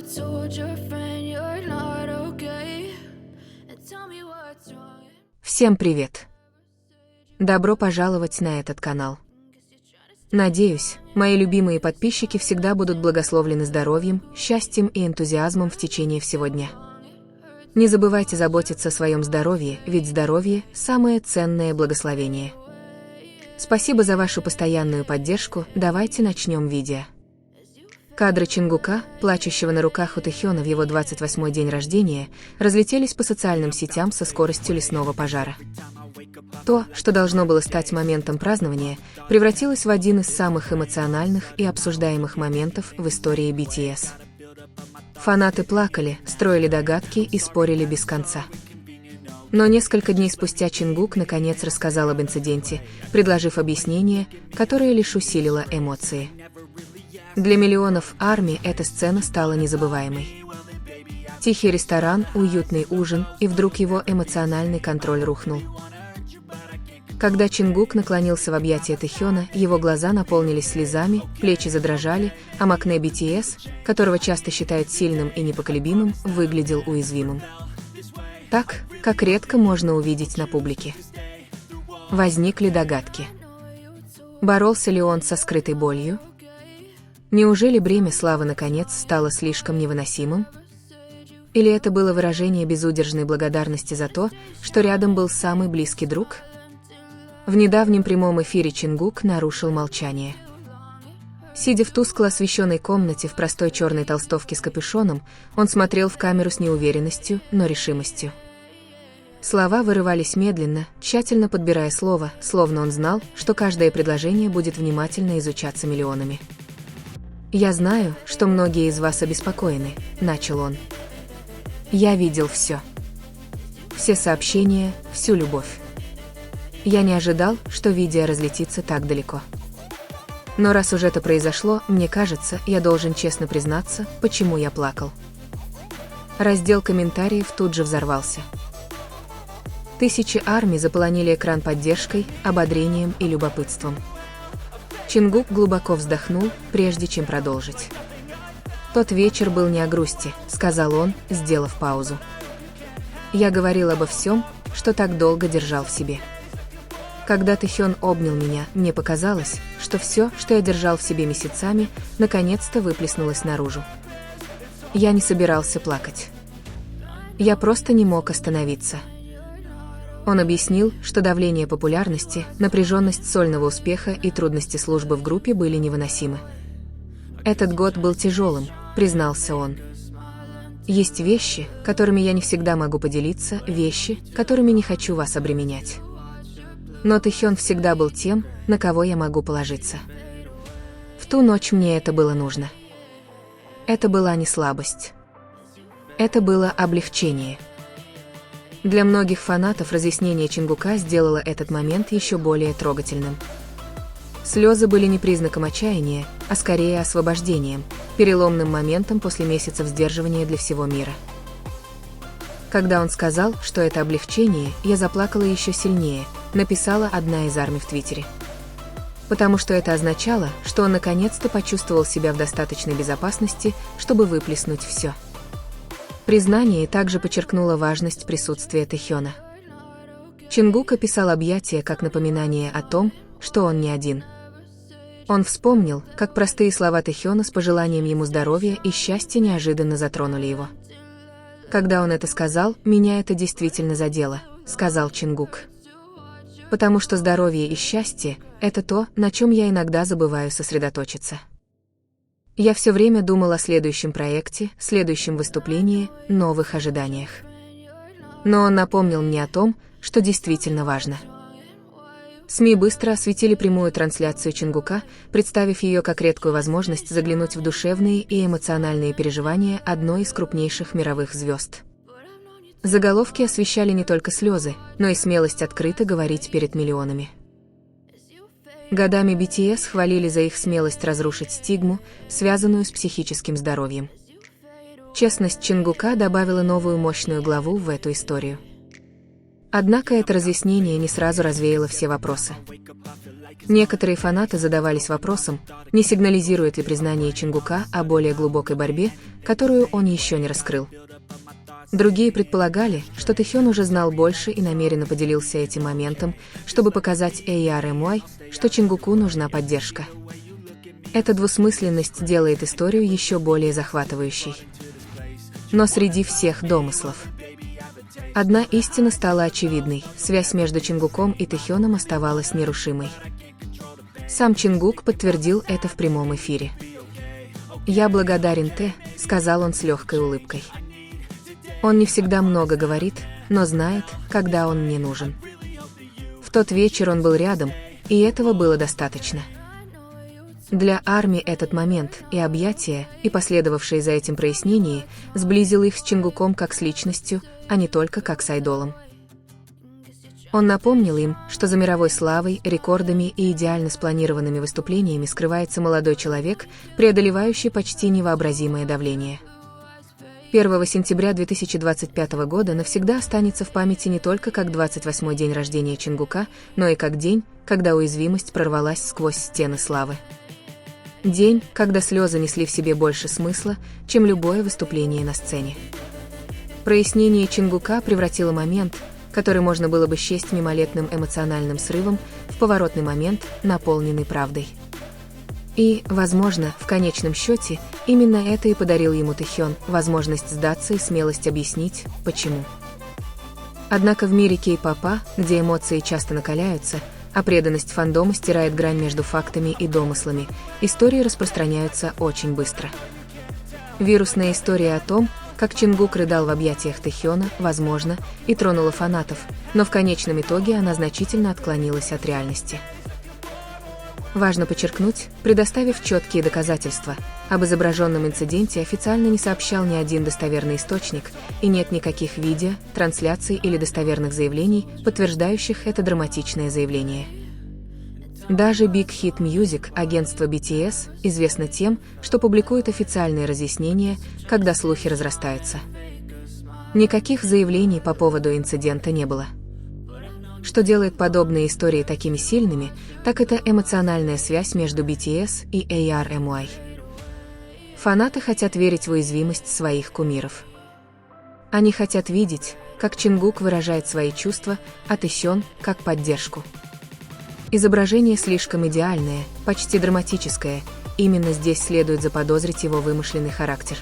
told your friend you're not okay. And tell me what's wrong. Всем привет! Добро пожаловать на этот канал. Надеюсь, мои любимые подписчики всегда будут благословлены здоровьем, счастьем и энтузиазмом в течение всего дня. Не забывайте заботиться о своем здоровье, ведь здоровье – самое ценное благословение. Спасибо за вашу постоянную поддержку, давайте начнем видео. Кадры Чингука, плачущего на руках у Тэхёна в его 28-й день рождения, разлетелись по социальным сетям со скоростью лесного пожара. То, что должно было стать моментом празднования, превратилось в один из самых эмоциональных и обсуждаемых моментов в истории BTS. Фанаты плакали, строили догадки и спорили без конца. Но несколько дней спустя Чингук наконец рассказал об инциденте, предложив объяснение, которое лишь усилило эмоции. Для миллионов ARMY эта сцена стала незабываемой. Тихий ресторан, уютный ужин, и вдруг его эмоциональный контроль рухнул. Когда Чингук наклонился в объятия Тэхёна, его глаза наполнились слезами, плечи задрожали, а Макне BTS, которого часто считают сильным и непоколебимым, выглядел уязвимым. Так, как редко можно увидеть на публике. Возникли догадки. Боролся ли он со скрытой болью? Неужели бремя славы наконец стало слишком невыносимым? Или это было выражение безудержной благодарности за то, что рядом был самый близкий друг? В недавнем прямом эфире Чингук нарушил молчание. Сидя в тускло освещенной комнате в простой черной толстовке с капюшоном, он смотрел в камеру с неуверенностью, но решимостью. Слова вырывались медленно, тщательно подбирая слово, словно он знал, что каждое предложение будет внимательно изучаться миллионами. «Я знаю, что многие из вас обеспокоены», — начал он. «Я видел все. Все сообщения, всю любовь. Я не ожидал, что видео разлетится так далеко. Но раз уж это произошло, мне кажется, я должен честно признаться, почему я плакал». Раздел комментариев тут же взорвался. Тысячи ARMY заполонили экран поддержкой, ободрением и любопытством. Чингук глубоко вздохнул, прежде чем продолжить. «Тот вечер был не о грусти», — сказал он, сделав паузу. «Я говорил обо всем, что так долго держал в себе. Когда Тэхён обнял меня, мне показалось, что все, что я держал в себе месяцами, наконец-то выплеснулось наружу. Я не собирался плакать. Я просто не мог остановиться». Он объяснил, что давление популярности, напряженность сольного успеха и трудности службы в группе были невыносимы. «Этот год был тяжелым», — признался он. «Есть вещи, которыми я не всегда могу поделиться, вещи, которыми не хочу вас обременять. Но Тэхён всегда был тем, на кого я могу положиться. В ту ночь мне это было нужно. Это была не слабость. Это было облегчение». Для многих фанатов разъяснение Чингука сделало этот момент еще более трогательным. Слезы были не признаком отчаяния, а скорее освобождением, переломным моментом после месяцев сдерживания для всего мира. Когда он сказал, что это облегчение, я заплакала еще сильнее, написала одна из ARMY в Твиттере. Потому что это означало, что он наконец-то почувствовал себя в достаточной безопасности, чтобы выплеснуть все. Признание также подчеркнуло важность присутствия Тэхёна. Чингук описал объятия как напоминание о том, что он не один. Он вспомнил, как простые слова Тэхёна с пожеланием ему здоровья и счастья неожиданно затронули его. «Когда он это сказал, меня это действительно задело», — сказал Чингук. «Потому что здоровье и счастье — это то, на чем я иногда забываю сосредоточиться. Я все время думал о следующем проекте, следующем выступлении, новых ожиданиях. Но он напомнил мне о том, что действительно важно». СМИ быстро осветили прямую трансляцию Чингука, представив ее как редкую возможность заглянуть в душевные и эмоциональные переживания одной из крупнейших мировых звезд. Заголовки освещали не только слезы, но и смелость открыто говорить перед миллионами. Годами BTS хвалили за их смелость разрушить стигму, связанную с психическим здоровьем. Честность Чингука добавила новую мощную главу в эту историю. Однако это разъяснение не сразу развеяло все вопросы. Некоторые фанаты задавались вопросом, не сигнализирует ли признание Чингука о более глубокой борьбе, которую он еще не раскрыл. Другие предполагали, что Тэхён уже знал больше и намеренно поделился этим моментом, чтобы показать ARMY, что Чингуку нужна поддержка. Эта двусмысленность делает историю еще более захватывающей. Но среди всех домыслов одна истина стала очевидной: связь между Чингуком и Тэхёном оставалась нерушимой. Сам Чингук подтвердил это в прямом эфире. «Я благодарен Тэ», — сказал он с легкой улыбкой. «Он не всегда много говорит, но знает, когда он мне нужен». В тот вечер он был рядом, и этого было достаточно. Для ARMY этот момент и объятия, и последовавшие за этим прояснения, сблизило их с Чингуком как с личностью, а не только как с айдолом. Он напомнил им, что за мировой славой, рекордами и идеально спланированными выступлениями скрывается молодой человек, преодолевающий почти невообразимое давление. 1 сентября 2025 года навсегда останется в памяти не только как 28-й день рождения Чингука, но и как день, когда уязвимость прорвалась сквозь стены славы. День, когда слезы несли в себе больше смысла, чем любое выступление на сцене. Прояснение Чингука превратило момент, который можно было бы счесть мимолетным эмоциональным срывом, в поворотный момент, наполненный правдой. И, возможно, в конечном счете, именно это и подарил ему Тэхён, возможность сдаться и смелость объяснить, почему. Однако в мире кей-попа, где эмоции часто накаляются, а преданность фандома стирает грань между фактами и домыслами, истории распространяются очень быстро. Вирусная история о том, как Чингук рыдал в объятиях Тэхёна, возможно, и тронула фанатов, но в конечном итоге она значительно отклонилась от реальности. Важно подчеркнуть, предоставив четкие доказательства, об изображенном инциденте официально не сообщал ни один достоверный источник, и нет никаких видео, трансляций или достоверных заявлений, подтверждающих это драматичное заявление. Даже Big Hit Music, агентство BTS, известно тем, что публикует официальные разъяснения, когда слухи разрастаются. Никаких заявлений по поводу инцидента не было. Что делает подобные истории такими сильными, так это эмоциональная связь между BTS и ARMY. Фанаты хотят верить в уязвимость своих кумиров. Они хотят видеть, как Чингук выражает свои чувства, а Тэхён – как поддержку. Изображение слишком идеальное, почти драматическое, именно здесь следует заподозрить его вымышленный характер.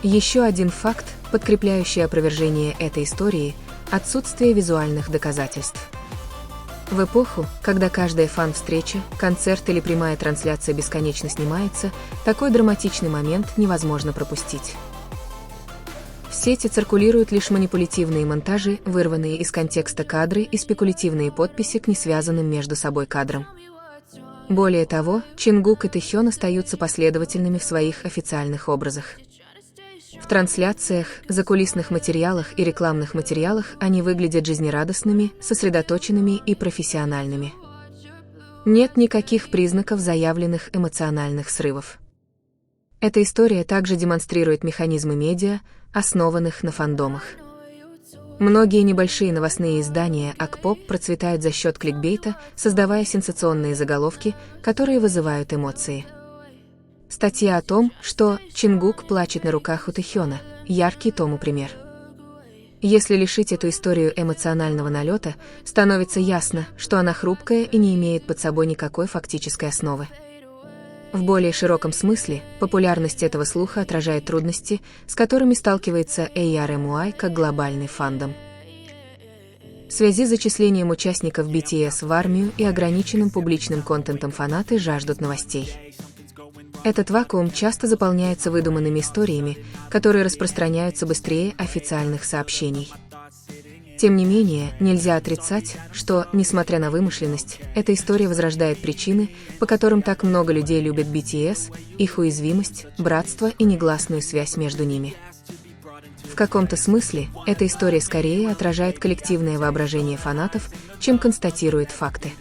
Еще один факт, подкрепляющий опровержение этой истории – отсутствие визуальных доказательств. В эпоху, когда каждая фан-встреча, концерт или прямая трансляция бесконечно снимается, такой драматичный момент невозможно пропустить. В сети циркулируют лишь манипулятивные монтажи, вырванные из контекста кадры и спекулятивные подписи к несвязанным между собой кадрам. Более того, Чингук и Тэхён остаются последовательными в своих официальных образах. В трансляциях, закулисных материалах и рекламных материалах они выглядят жизнерадостными, сосредоточенными и профессиональными. Нет никаких признаков заявленных эмоциональных срывов. Эта история также демонстрирует механизмы медиа, основанных на фандомах. Многие небольшие новостные издания ак-поп процветают за счет кликбейта, создавая сенсационные заголовки, которые вызывают эмоции. Статья о том, что Чингук плачет на руках у Тэхёна, яркий тому пример. Если лишить эту историю эмоционального налета, становится ясно, что она хрупкая и не имеет под собой никакой фактической основы. В более широком смысле, популярность этого слуха отражает трудности, с которыми сталкивается ARMY как глобальный фандом. В связи с зачислением участников BTS в армию и ограниченным публичным контентом фанаты жаждут новостей. Этот вакуум часто заполняется выдуманными историями, которые распространяются быстрее официальных сообщений. Тем не менее, нельзя отрицать, что, несмотря на вымышленность, эта история возрождает причины, по которым так много людей любят BTS, их уязвимость, братство и негласную связь между ними. В каком-то смысле, эта история скорее отражает коллективное воображение фанатов, чем констатирует факты.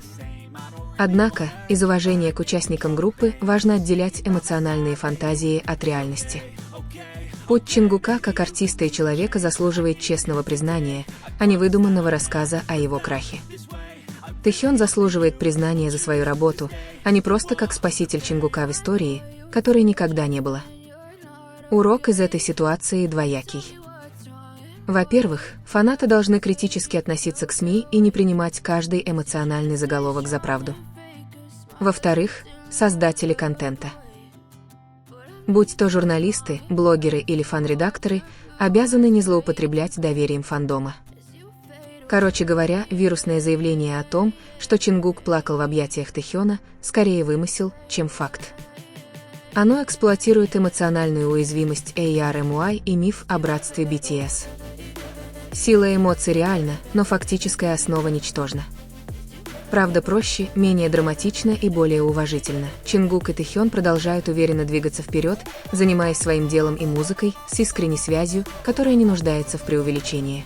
Однако, из уважения к участникам группы важно отделять эмоциональные фантазии от реальности. Путь Чингука как артиста и человека заслуживает честного признания, а не выдуманного рассказа о его крахе. Тэхён заслуживает признания за свою работу, а не просто как спаситель Чингука в истории, которой никогда не было. Урок из этой ситуации двоякий. Во-первых, фанаты должны критически относиться к СМИ и не принимать каждый эмоциональный заголовок за правду. Во-вторых, создатели контента. Будь то журналисты, блогеры или фан-редакторы, обязаны не злоупотреблять доверием фандома. Короче говоря, вирусное заявление о том, что Чингук плакал в объятиях Тэхёна, скорее вымысел, чем факт. Оно эксплуатирует эмоциональную уязвимость ARMY и миф о братстве BTS. Сила эмоций реальна, но фактическая основа ничтожна. Правда проще, менее драматично и более уважительно. Чингук и Тэхён продолжают уверенно двигаться вперед, занимаясь своим делом и музыкой, с искренней связью, которая не нуждается в преувеличении.